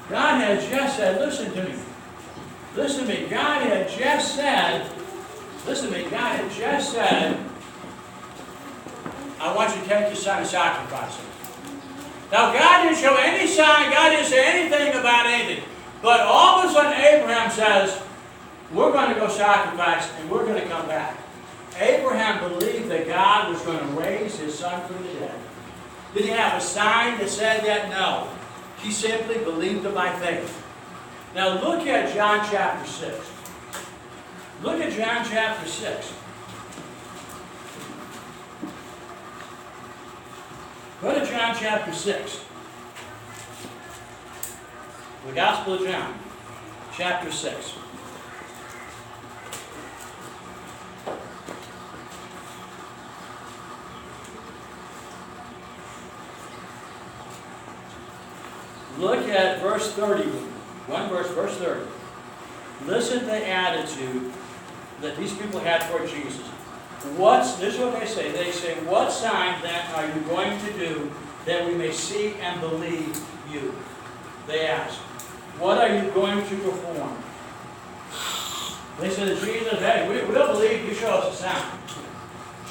God had just said, listen to me. Listen to me. God had just said, listen to me. God had just said, I want you to take your son and sacrifice him. Now, God didn't show any sign. God didn't say anything about anything. But all of a sudden, Abraham says, we're going to go sacrifice and we're going to come back. Abraham believed that God was going to raise his son from the dead. Did he have a sign that said that? No. He simply believed it by faith. Now look at John chapter 6. Look at John chapter 6. Go to John chapter 6. The Gospel of John, chapter 6. Look at verse 30. One verse, verse 30. Listen to the attitude that these people had toward Jesus. This is what they say. They say, what sign then are you going to do that we may see and believe you? They ask, what are you going to perform? They said to Jesus, hey, we'll believe you show us a sign.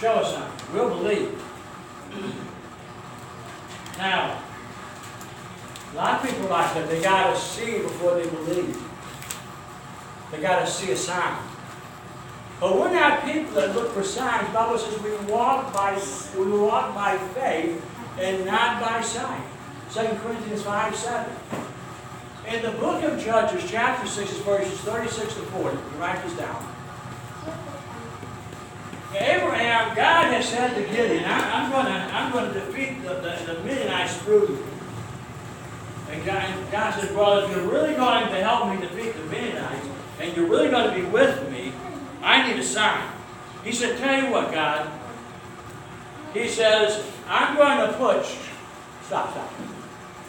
Show us something. We'll believe. Now, a lot of people like that. They got to see before they believe. They got to see a sign. But we're not people that look for signs. The Bible says we walk by faith and not by sight. 2 Corinthians 5:7. In the book of Judges, chapter 6, verses 36 to 40. You write this down. Abraham, God has said to Gideon, I'm going to defeat the Midianites through you. And God says, well, if you're really going to help me defeat the Midianites, and you're really going to be with me, I need a sign. He said, tell you what, God. He says, I'm going to put, stop.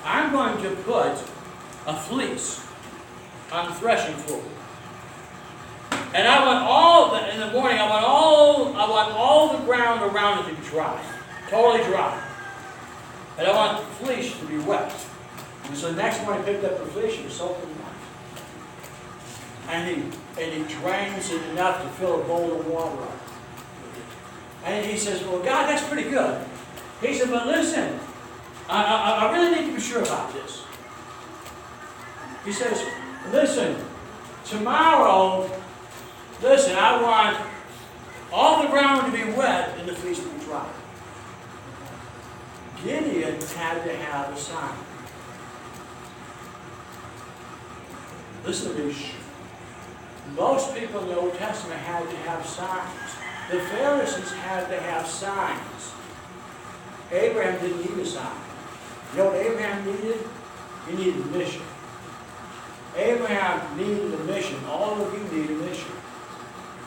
I'm going to put a fleece on the threshing floor. And I want in the morning, I want all the ground around it to be dry. Totally dry. And I want the fleece to be wet. And so the next morning I picked up the fleece and soaked it in water. And he drains it enough to fill a bowl of water up. And he says, well, God, that's pretty good. He said, but listen, I really need to be sure about this. He says, listen, tomorrow, I want all the ground to be wet and the fleece to be dry. Gideon had to have a sign. Listen to me. Most people in the Old Testament had to have signs. The Pharisees had to have signs. Abraham didn't need a sign. You know what Abraham needed? He needed a mission. Abraham needed a mission. All of you need a mission.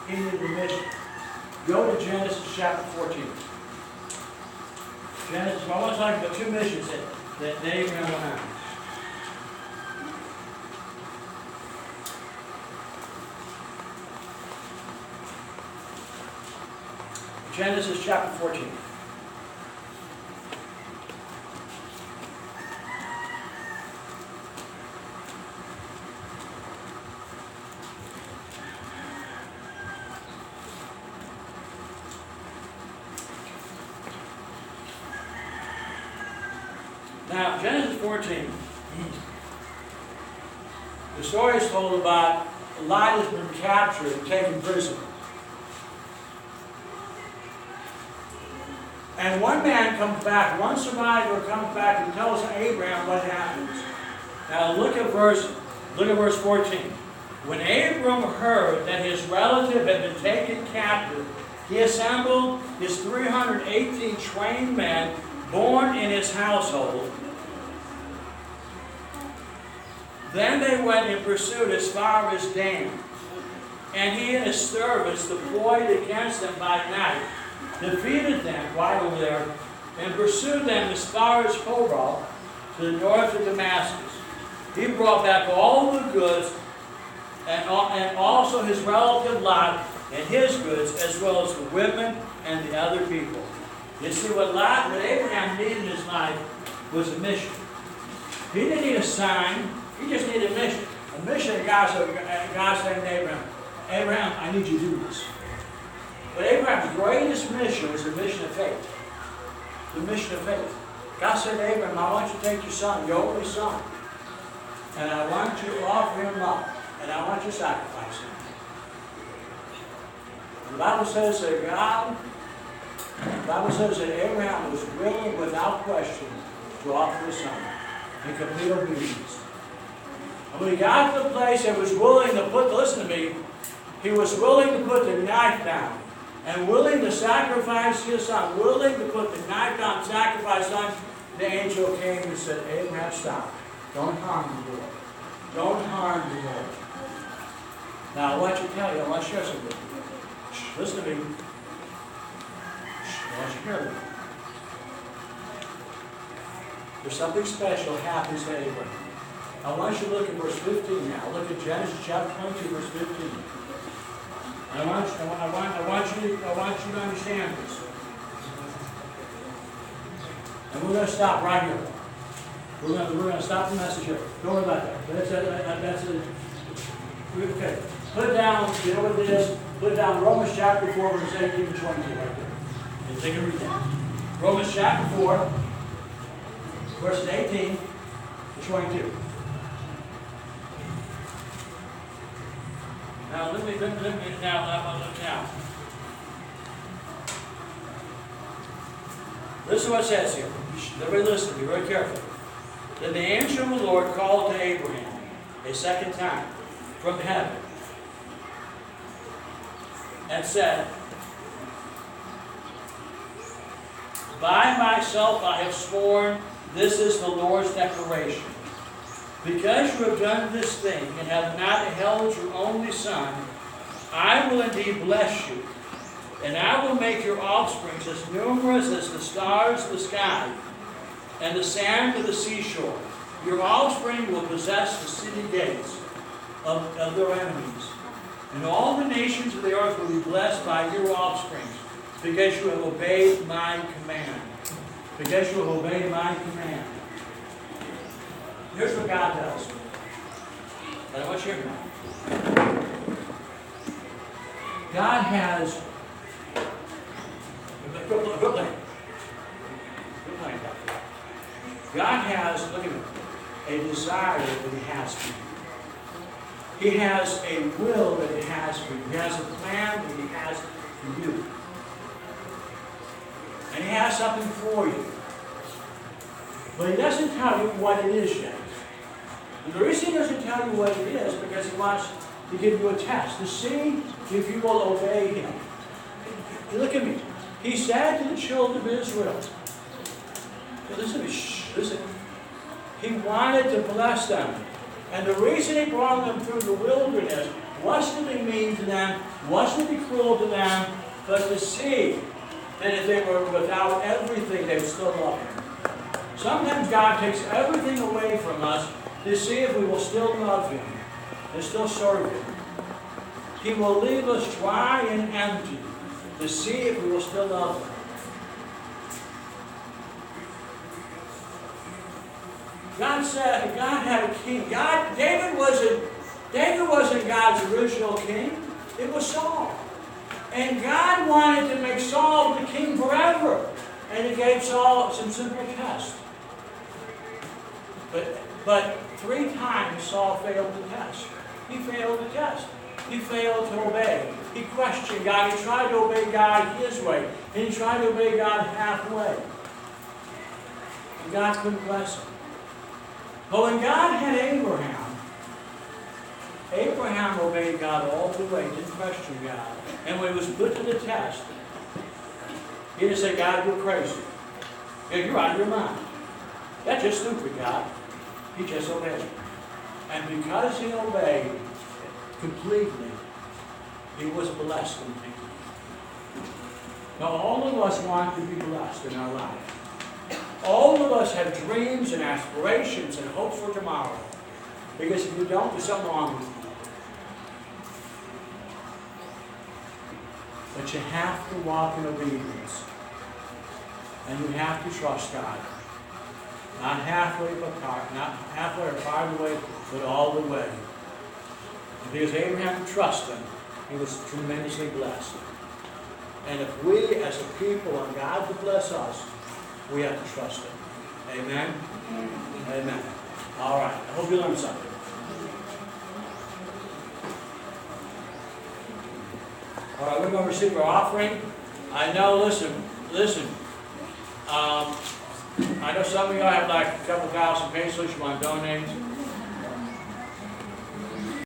He needed a mission. Go to Genesis chapter 14. Genesis, I want to talk about two missions that Abraham went on. Genesis chapter 14. Now, Genesis 14, the story is told about Lot has been captured and taken prisoner. And one man comes back, one survivor comes back and tells Abraham what happens. Now look at verse 14. When Abram heard that his relative had been taken captive, he assembled his 318 trained men born in his household. Then they went in pursuit as far as Dan. And he and his servants deployed against them by night, defeated them right over there, and pursued them as far as Hobah, to the north of Damascus. He brought back all the goods, and also his relative Lot and his goods, as well as the women and the other people. You see, what Abraham needed in his life was a mission. He didn't need a sign. He just needed a mission. A mission that God said to Abraham, Abraham, I need you to do this. But Abraham's greatest mission was the mission of faith. The mission of faith. God said to Abraham, I want you to take your son, your only son, and I want you to offer him up, and I want you to sacrifice him. The Bible says that Abraham was willing without question to offer his son in complete obedience. And when he got to the place that was willing to listen to me, he was willing to put the knife down and willing to sacrifice his son, willing to put the knife down and sacrifice his son. The angel came and said, Abraham, stop. Don't harm the Lord. Don't harm the Lord. Now, I want you to tell you, I want to share something with you. Shh, listen to me. Shh, I want you to hear me. There's something special happens to Abraham. I want you to look at verse 15 now. Look at Genesis chapter 22, verse 15. I want you to understand this. And we're going to stop right here. We're going to stop the message here. Don't worry about that. That's it. Okay. Put down, you know what it is? Put down Romans chapter 4, verse 18 to 22 right there. And take a read that. Romans chapter 4, verses 18 to 22. Now, let me now. Listen to what it says here. Everybody listen, be very careful. Then the angel of the Lord called to Abraham a second time from heaven and said, by myself I have sworn, this is the Lord's declaration. Because you have done this thing and have not held your only son, I will indeed bless you. And I will make your offspring as numerous as the stars of the sky and the sand of the seashore. Your offspring will possess the city gates of their enemies. And all the nations of the earth will be blessed by your offspring, because you have obeyed my command. Because you have obeyed my command. Here's what God does. And I want you to know. God has God has, look at me, a desire that He has for you. He has a will that He has for you. He has a plan that He has for you. And He has something for you. But He doesn't tell you what it is yet. And the reason He doesn't tell you what it is because He wants to give you a test to see if you will obey Him. Look at me. He said to the children of Israel, listen to me, listen. He wanted to bless them. And the reason He brought them through the wilderness wasn't to be mean to them, wasn't to be cruel to them, but to see that if they were without everything, they would still love Him. Sometimes God takes everything away from us to see if we will still love Him and still serve Him. He will leave us dry and empty to see if we will still love Him. God said, God had a king. David wasn't God's original king. It was Saul. And God wanted to make Saul the king forever. And He gave Saul some simple tests. But 3 times Saul failed the test. He failed the test. He failed to obey. He questioned God. He tried to obey God His way. And he tried to obey God halfway. And God couldn't bless him. But when God had Abraham obeyed God all the way, didn't question God. And when he was put to the test, he didn't say, God, you're crazy. You're out of your mind. That's just stupid, God. He just obeyed. And because he obeyed completely, he was blessed completely. Now, all of us want to be blessed in our life. All of us have dreams and aspirations and hopes for tomorrow. Because if you don't, there's something wrong with you. But you have to walk in obedience. And you have to trust God. Not halfway, not halfway or part of the way, but all the way. And because Abraham trusted him, he was tremendously blessed. And if we as a people want God to bless us, we have to trust him. Amen? Amen. All right. I hope you learned something. All right, we're going to receive our offering. I know, listen. I know some of y'all have like a couple thousand pesos you want to donate.